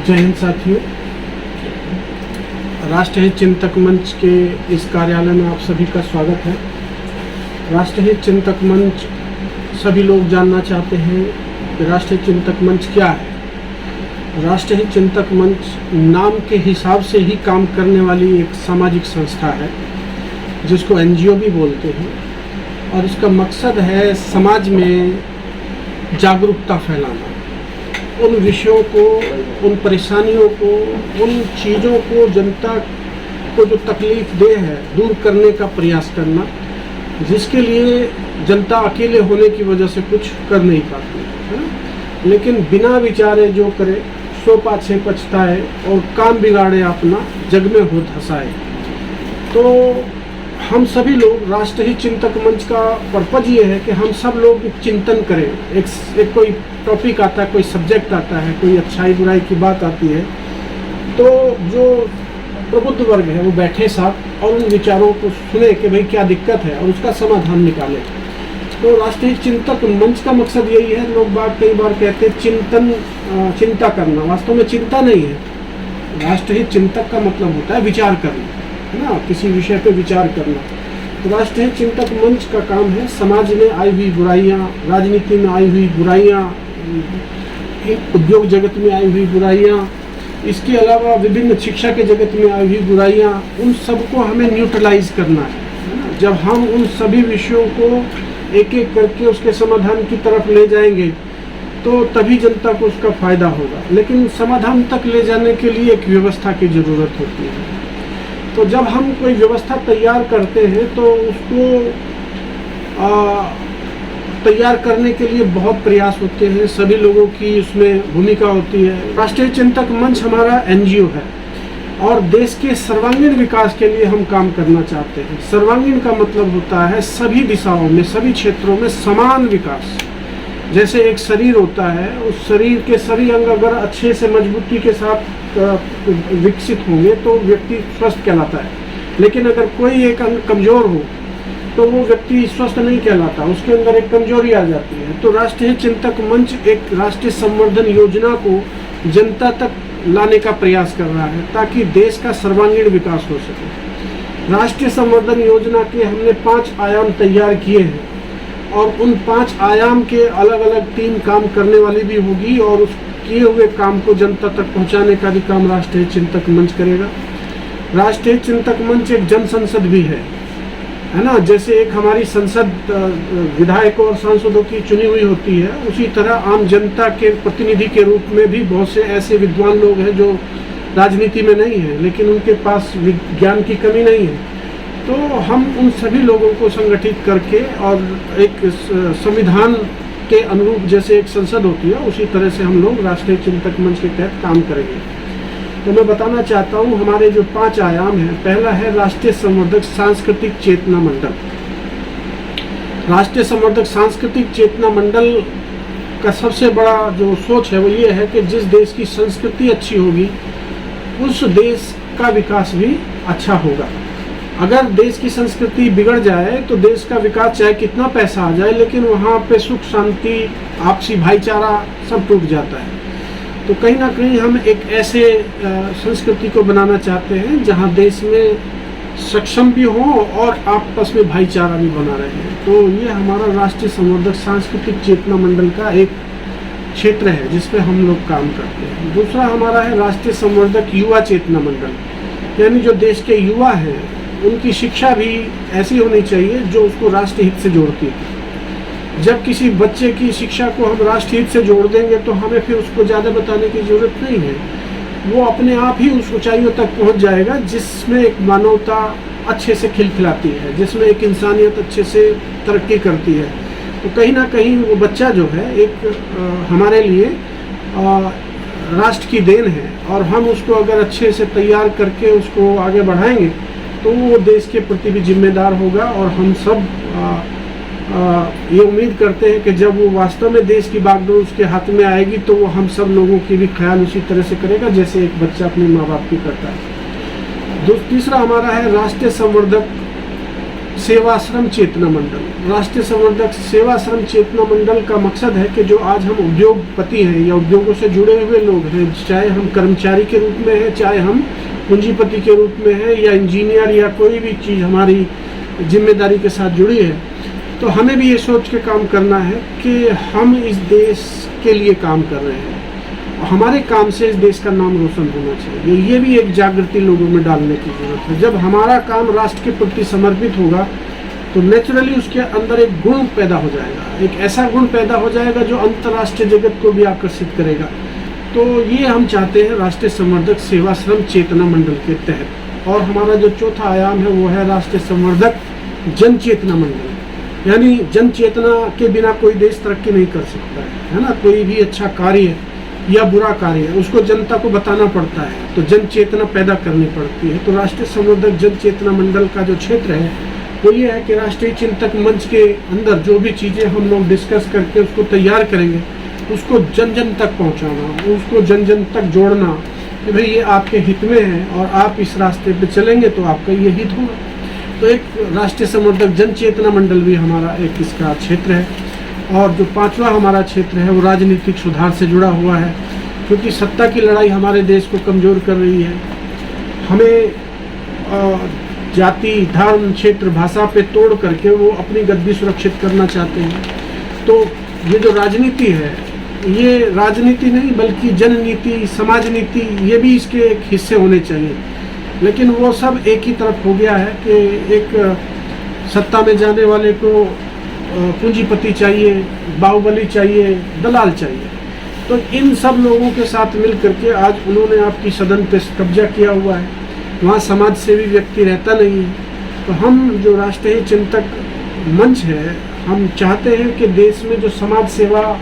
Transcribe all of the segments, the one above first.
जय हिंद साथियों, राष्ट्रहित चिंतक मंच के इस कार्यालय में आप सभी का स्वागत है। राष्ट्रहित चिंतक मंच, सभी लोग जानना चाहते हैं कि राष्ट्रहित चिंतक मंच क्या है। राष्ट्रहित चिंतक मंच नाम के हिसाब से ही काम करने वाली एक सामाजिक संस्था है जिसको एनजीओ भी बोलते हैं, और इसका मकसद है समाज में जागरूकता फैलाना, उन विषयों को, उन परेशानियों को, उन चीज़ों को जनता को जो तकलीफ दे है दूर करने का प्रयास करना, जिसके लिए जनता अकेले होने की वजह से कुछ कर नहीं पाती है, लेकिन बिना विचारे जो करे सो पाछे पछताए और काम बिगाड़े अपना जग में हो धसाए। तो हम सभी लोग राष्ट्रहित चिंतक मंच का पर्पज ये है कि हम सब लोग चिंतन करें। एक कोई टॉपिक आता है, कोई सब्जेक्ट आता है, कोई अच्छाई बुराई की बात आती है, तो जो प्रबुद्ध वर्ग है वो बैठे साथ और उन विचारों को सुने कि भाई क्या दिक्कत है और उसका समाधान निकाले। तो राष्ट्रहित चिंतक मंच का मकसद यही है। लोग कई बार कहते हैं चिंता करना, वास्तव में चिंता नहीं है। राष्ट्रहित चिंतक का मतलब होता है विचार करना, है ना, किसी विषय पे विचार करना। तो राष्ट्रहित चिंतक मंच का काम है समाज में आई हुई बुराइयां, राजनीति में आई हुई बुराइयां, उद्योग जगत में आई हुई बुराइयां, इसके अलावा विभिन्न शिक्षा के जगत में आई हुई बुराइयां, उन सबको हमें न्यूट्रलाइज करना है ना। जब हम उन सभी विषयों को एक एक करके उसके समाधान की तरफ ले जाएंगे तो तभी जनता को उसका फायदा होगा। लेकिन समाधान तक ले जाने के लिए एक व्यवस्था की ज़रूरत होती है। तो जब हम कोई व्यवस्था तैयार करते हैं तो उसको तैयार करने के लिए बहुत प्रयास होते हैं, सभी लोगों की उसमें भूमिका होती है। राष्ट्रीय चिंतक मंच हमारा एनजीओ है और देश के सर्वांगीण विकास के लिए हम काम करना चाहते हैं। सर्वांगीण का मतलब होता है सभी दिशाओं में, सभी क्षेत्रों में समान विकास। जैसे एक शरीर होता है, उस शरीर के सभी अंग अगर अच्छे से मजबूती के साथ विकसित होंगे तो व्यक्ति स्वस्थ कहलाता है। लेकिन अगर कोई एक अंग कमजोर हो तो वो व्यक्ति स्वस्थ नहीं कहलाता, उसके अंदर एक कमजोरी आ जाती है। तो राष्ट्रीय चिंतक मंच एक राष्ट्रीय संवर्धन योजना को जनता तक लाने का प्रयास कर रहा है ताकि देश का सर्वांगीण विकास हो सके। राष्ट्रीय संवर्धन योजना के हमने 5 आयाम तैयार किए हैं और उन 5 आयाम के अलग अलग टीम काम करने वाली भी होगी और उस किए हुए काम को जनता तक पहुंचाने का भी काम राष्ट्रीय चिंतक मंच करेगा। राष्ट्रीय चिंतक मंच एक जन संसद भी है ना। जैसे एक हमारी संसद विधायकों और सांसदों की चुनी हुई होती है, उसी तरह आम जनता के प्रतिनिधि के रूप में भी बहुत से ऐसे विद्वान लोग हैं जो राजनीति में नहीं है लेकिन उनके पास विज्ञान की कमी नहीं है। तो हम उन सभी लोगों को संगठित करके और एक संविधान के अनुरूप जैसे एक संसद होती है उसी तरह से हम लोग राष्ट्रीय चिंतक मंच के तहत काम करेंगे। तो मैं बताना चाहता हूँ हमारे जो 5 आयाम हैं। पहला है राष्ट्रीय संवर्धक सांस्कृतिक चेतना मंडल। राष्ट्रीय संवर्धक सांस्कृतिक चेतना मंडल का सबसे बड़ा जो सोच है वो ये है कि जिस देश की संस्कृति अच्छी होगी उस देश का विकास भी अच्छा होगा। अगर देश की संस्कृति बिगड़ जाए तो देश का विकास चाहे कितना पैसा आ जाए लेकिन वहाँ पे सुख शांति, आपसी भाईचारा सब टूट जाता है। तो कहीं ना कहीं हम एक ऐसे संस्कृति को बनाना चाहते हैं जहाँ देश में सक्षम भी हो और आपस में भाईचारा भी बना रहे। तो ये हमारा राष्ट्रीय संवर्धक सांस्कृतिक चेतना मंडल का एक क्षेत्र है जिसपे हम लोग काम करते हैं। दूसरा हमारा है राष्ट्रीय संवर्धक युवा चेतना मंडल, यानी जो देश के युवा हैं उनकी शिक्षा भी ऐसी होनी चाहिए जो उसको राष्ट्र हित से जोड़ती है। जब किसी बच्चे की शिक्षा को हम राष्ट्र हित से जोड़ देंगे तो हमें फिर उसको ज़्यादा बताने की ज़रूरत नहीं है, वो अपने आप ही उस ऊंचाइयों तक पहुंच जाएगा जिसमें एक मानवता अच्छे से खिलखिलाती है, जिसमें एक इंसानियत अच्छे से तरक्की करती है। तो कहीं ना कहीं वो बच्चा जो है एक हमारे लिए राष्ट्र की देन है और हम उसको अगर अच्छे से तैयार करके उसको आगे बढ़ाएंगे तो वो देश के प्रति भी जिम्मेदार होगा। और हम सब ये उम्मीद करते हैं कि जब वो वास्तव में देश की बागडोर उसके हाथ में आएगी तो वो हम सब लोगों की भी ख्याल उसी तरह से करेगा जैसे एक बच्चा अपने माँ बाप की करता है। तीसरा हमारा है राष्ट्रीय संवर्धक सेवाश्रम चेतना मंडल। राष्ट्रीय संवर्धक सेवाश्रम चेतना मंडल का मकसद है कि जो आज हम उद्योगपति हैं या उद्योगों से जुड़े हुए लोग हैं, चाहे हम कर्मचारी के रूप में हैं, चाहे हम पूंजीपति के रूप में हैं, या इंजीनियर या कोई भी चीज़ हमारी जिम्मेदारी के साथ जुड़ी है, तो हमें भी ये सोच के काम करना है कि हम इस देश के लिए काम कर रहे हैं, हमारे काम से इस देश का नाम रोशन होना चाहिए। ये भी एक जागृति लोगों में डालने की जरूरत है। जब हमारा काम राष्ट्र के प्रति समर्पित होगा तो नेचुरली उसके अंदर एक गुण पैदा हो जाएगा, एक ऐसा गुण पैदा हो जाएगा जो अंतर्राष्ट्रीय जगत को भी आकर्षित करेगा। तो ये हम चाहते हैं राष्ट्रीय संवर्धक सेवाश्रम चेतना मंडल के तहत। और हमारा जो चौथा आयाम है वो है राष्ट्रीय संवर्धक जन चेतना मंडल। यानी जन चेतना के बिना कोई देश तरक्की नहीं कर सकता है ना। कोई भी अच्छा कार्य या बुरा कार्य है उसको जनता को बताना पड़ता है, तो जन चेतना पैदा करनी पड़ती है। तो राष्ट्रीय संवर्धक जन चेतना मंडल का जो क्षेत्र है वो ये है कि राष्ट्रीय चिंतक मंच के अंदर जो भी चीज़ें हम लोग डिस्कस करके उसको तैयार करेंगे, उसको जन जन तक पहुंचाना, उसको जन जन तक जोड़ना कि भाई ये आपके हित में है और आप इस रास्ते पे चलेंगे तो आपका ये हित होगा। तो एक राष्ट्रीय संवर्धक जन चेतना मंडल भी हमारा एक इसका क्षेत्र है। और जो पांचवा हमारा क्षेत्र है वो राजनीतिक सुधार से जुड़ा हुआ है, क्योंकि सत्ता की लड़ाई हमारे देश को कमज़ोर कर रही है। हमें जाति, धर्म, क्षेत्र, भाषा पे तोड़ करके वो अपनी गद्दी सुरक्षित करना चाहते हैं। तो ये जो राजनीति है, ये राजनीति नहीं बल्कि जननीति, समाज नीति, ये भी इसके एक हिस्से होने चाहिए। लेकिन वो सब एक ही तरफ हो गया है कि एक सत्ता में जाने वाले को पूंजीपति चाहिए, बाहुबली चाहिए, दलाल चाहिए। तो इन सब लोगों के साथ मिल करके आज उन्होंने आपकी सदन पे कब्जा किया हुआ है। वहाँ समाज सेवी व्यक्ति रहता नहीं है। तो हम जो राष्ट्रीय चिंतक मंच है, हम चाहते हैं कि देश में जो समाज सेवा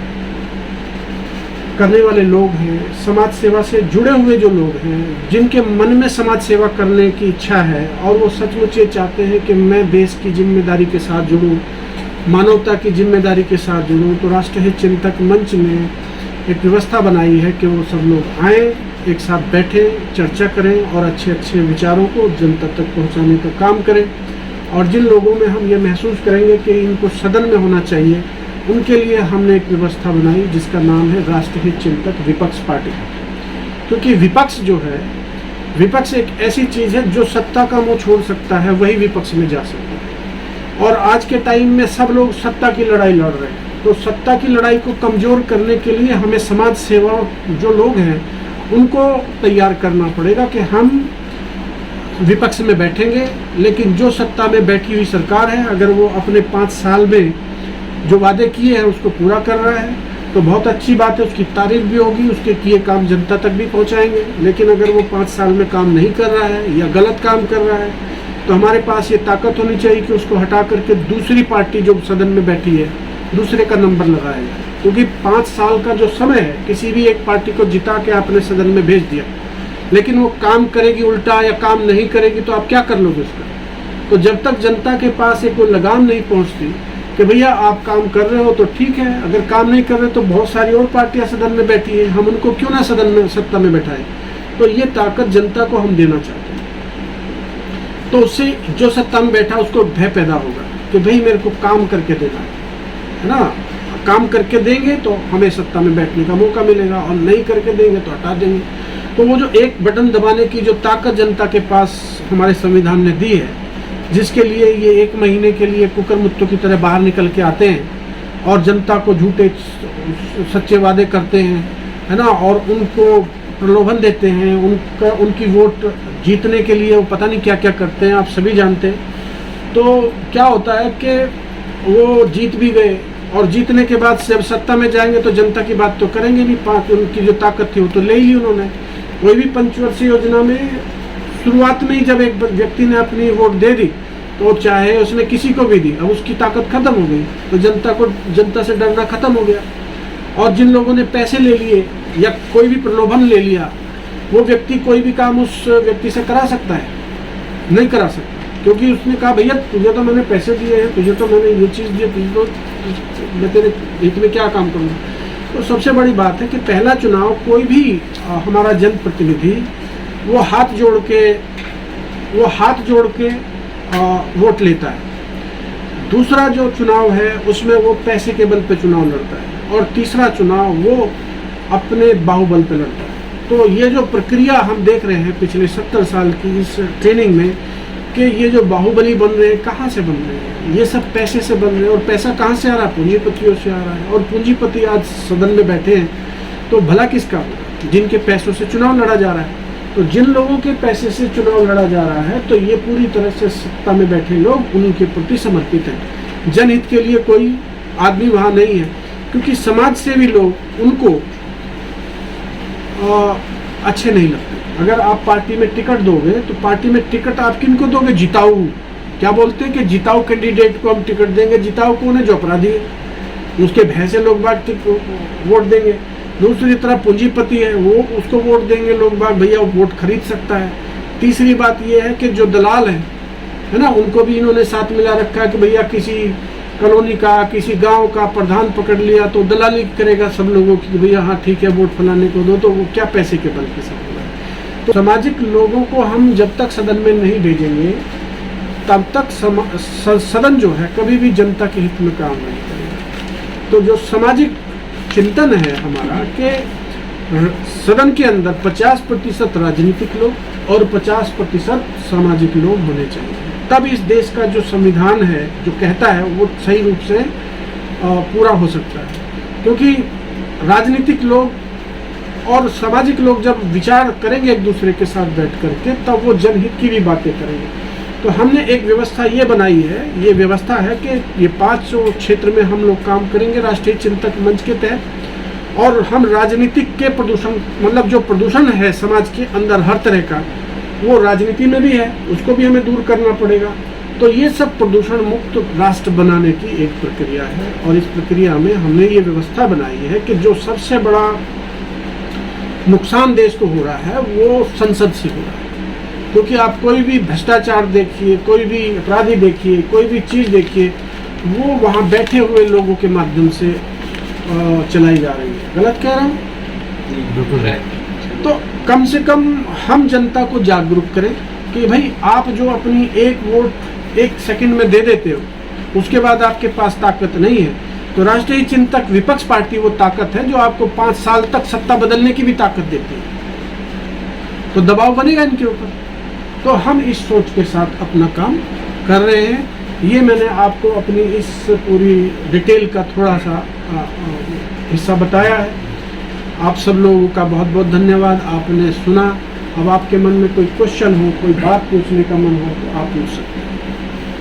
करने वाले लोग हैं, समाज सेवा से जुड़े हुए जो लोग हैं, जिनके मन में समाज सेवा करने की इच्छा है और वो सचमुच ये चाहते हैं कि मैं देश की जिम्मेदारी के साथ जुड़ूं, मानवता की जिम्मेदारी के साथ जुड़ूं, तो राष्ट्रीय चिंतक मंच ने एक व्यवस्था बनाई है कि वो सब लोग आएँ, एक साथ बैठें, चर्चा करें और अच्छे अच्छे विचारों को जनता तक पहुंचाने का काम करें। और जिन लोगों में हम ये महसूस करेंगे कि इनको सदन में होना चाहिए, उनके लिए हमने एक व्यवस्था बनाई जिसका नाम है राष्ट्रीय चिंतक विपक्ष पार्टी। क्योंकि विपक्ष जो है, विपक्ष एक ऐसी चीज़ है जो सत्ता का मुंह छोड़ सकता है, वही विपक्ष में जा सकता है। और आज के टाइम में सब लोग सत्ता की लड़ाई लड़ रहे हैं। तो सत्ता की लड़ाई को कमज़ोर करने के लिए हमें समाज सेवा जो लोग हैं उनको तैयार करना पड़ेगा कि हम विपक्ष में बैठेंगे, लेकिन जो सत्ता में बैठी हुई सरकार है, अगर वो अपने 5 साल में जो वादे किए हैं उसको पूरा कर रहा है तो बहुत अच्छी बात है, उसकी तारीफ भी होगी, उसके किए काम जनता तक भी पहुंचाएंगे। लेकिन अगर वो 5 साल में काम नहीं कर रहा है या गलत काम कर रहा है तो हमारे पास ये ताकत होनी चाहिए कि उसको हटा करके दूसरी पार्टी जो सदन में बैठी है दूसरे का नंबर लगाया जाए। क्योंकि 5 साल का जो समय है, किसी भी एक पार्टी को जिता के आपने सदन में भेज दिया, लेकिन वो काम करेगी उल्टा या काम नहीं करेगी तो आप क्या कर लोगे उसका। तो जब तक जनता के पास एक कोई लगाम नहीं पहुंचती कि भैया आप काम कर रहे हो तो ठीक है, अगर काम नहीं कर रहे तो बहुत सारी और पार्टियां सदन में बैठी है, हम उनको क्यों ना सदन में सत्ता में बैठाएं। तो ये ताकत जनता को हम देना चाहते हैं। तो उससे जो सत्ता में बैठा उसको भय पैदा होगा कि भाई मेरे को काम करके देना है ना, काम करके देंगे तो हमें सत्ता में बैठने का मौका मिलेगा और नहीं करके देंगे तो हटा देंगे। तो वो जो एक बटन दबाने की जो ताकत जनता के पास हमारे संविधान ने दी है, जिसके लिए ये 1 महीने के लिए कुकर मुत्तों की तरह बाहर निकल के आते हैं और जनता को झूठे सच्चे वादे करते हैं, है ना, और उनको प्रलोभन देते हैं, उनकी वोट जीतने के लिए वो पता नहीं क्या क्या करते हैं, आप सभी जानते हैं। तो क्या होता है कि वो जीत भी गए और जीतने के बाद जब सत्ता में जाएंगे तो जनता की बात तो करेंगे नहीं। उनकी जो ताकत थी वो तो ले ली उन्होंने। कोई भी पंचवर्षीय योजना में शुरुआत में ही जब एक व्यक्ति ने अपनी वोट दे दी तो चाहे उसने किसी को भी दी, अब उसकी ताकत खत्म हो गई, तो जनता से डरना खत्म हो गया। और जिन लोगों ने पैसे ले लिए या कोई भी प्रलोभन ले लिया, वो व्यक्ति कोई भी काम उस व्यक्ति से करा सकता है? नहीं करा सकता, क्योंकि उसने कहा भैया तुझे तो मैंने पैसे दिए हैं, तुझे तो मैंने ये चीज़ दी, तुझे तो मैं तेरे हित में क्या काम करूँगा। तो सबसे बड़ी बात है कि पहला चुनाव कोई भी हमारा जनप्रतिनिधि वो हाथ जोड़ के वोट लेता है। दूसरा जो चुनाव है उसमें वो पैसे के बल पे चुनाव लड़ता है, और तीसरा चुनाव वो अपने बाहुबल पे लड़ता है। तो ये जो प्रक्रिया हम देख रहे हैं पिछले 70 साल की इस ट्रेनिंग में, कि ये जो बाहुबली बन रहे हैं कहाँ से बन रहे हैं, ये सब पैसे से बन रहे हैं। और पैसा कहाँ से आ रहा है? पूंजीपतियों से आ रहा है। और पूंजीपति आज सदन में बैठे हैं तो भला किसका होगा? जिनके पैसों से चुनाव लड़ा जा रहा है। तो जिन लोगों के पैसे से चुनाव लड़ा जा रहा है, तो ये पूरी तरह से सत्ता में बैठे लोग उनके प्रति समर्पित हैं। जनहित के लिए कोई आदमी वहाँ नहीं है, क्योंकि समाज सेवी लोग उनको अच्छे नहीं लगते। अगर आप पार्टी में टिकट दोगे तो पार्टी में टिकट आप किनको दोगे? जिताऊ। क्या बोलते हैं कि जिताऊ कैंडिडेट को हम टिकट देंगे। जिताऊ कौन है? जो अपराधी है, उसके भय से लोग बाग वोट देंगे। दूसरी तरफ पूंजीपति है, वो उसको वोट देंगे लोग बाग, भैया वो वोट खरीद सकता है। तीसरी बात ये है कि जो दलाल है ना, उनको भी इन्होंने साथ मिला रखा है कि भैया किसी कॉलोनी का, किसी गांव का प्रधान पकड़ लिया तो दलाली करेगा सब लोगों की, भैया हाँ ठीक है वोट फलाने को दो। तो वो क्या पैसे के बल के साथ होगा? तो सामाजिक लोगों को हम जब तक सदन में नहीं भेजेंगे तब तक सदन जो है कभी भी जनता के हित में काम नहीं करेगा। तो जो सामाजिक चिंतन है हमारा कि सदन के अंदर 50% राजनीतिक लोग और 50% सामाजिक लोग होने चाहिए, तब इस देश का जो संविधान है जो कहता है वो सही रूप से पूरा हो सकता है। क्योंकि राजनीतिक लोग और सामाजिक लोग जब विचार करेंगे एक दूसरे के साथ बैठ करके, तब वो जनहित की भी बातें करेंगे। तो हमने एक व्यवस्था ये बनाई है, ये व्यवस्था है कि ये 5 क्षेत्र में हम लोग काम करेंगे राष्ट्रीय चिंतक मंच के तहत, और हम राजनीतिक के प्रदूषण, मतलब जो प्रदूषण है समाज के अंदर हर तरह का, वो राजनीति में भी है, उसको भी हमें दूर करना पड़ेगा। तो ये सब प्रदूषण मुक्त राष्ट्र बनाने की एक प्रक्रिया है, और इस प्रक्रिया में हमने ये व्यवस्था बनाई है कि जो सबसे बड़ा नुकसान देश को हो रहा है वो संसद से हो रहा है। क्योंकि आप कोई भी भ्रष्टाचार देखिए, कोई भी अपराधी देखिए, कोई भी चीज़ देखिए, वो वहाँ बैठे हुए लोगों के माध्यम से चलाई जा रही है। गलत कह रहा हूँ? बिल्कुल है। तो कम से कम हम जनता को जागरूक करें कि भाई आप जो अपनी एक वोट 1 सेकंड में दे देते हो, उसके बाद आपके पास ताकत नहीं है। तो राष्ट्रीय चिंतक विपक्ष पार्टी वो ताकत है जो आपको 5 साल तक सत्ता बदलने की भी ताकत देती है। तो दबाव बनेगा इनके ऊपर। तो हम इस सोच के साथ अपना काम कर रहे हैं। ये मैंने आपको अपनी इस पूरी डिटेल का थोड़ा सा हिस्सा बताया है। आप सब लोगों का बहुत बहुत धन्यवाद, आपने सुना। अब आपके मन में कोई क्वेश्चन हो, कोई बात पूछने का मन हो तो आप पूछ सकते हैं।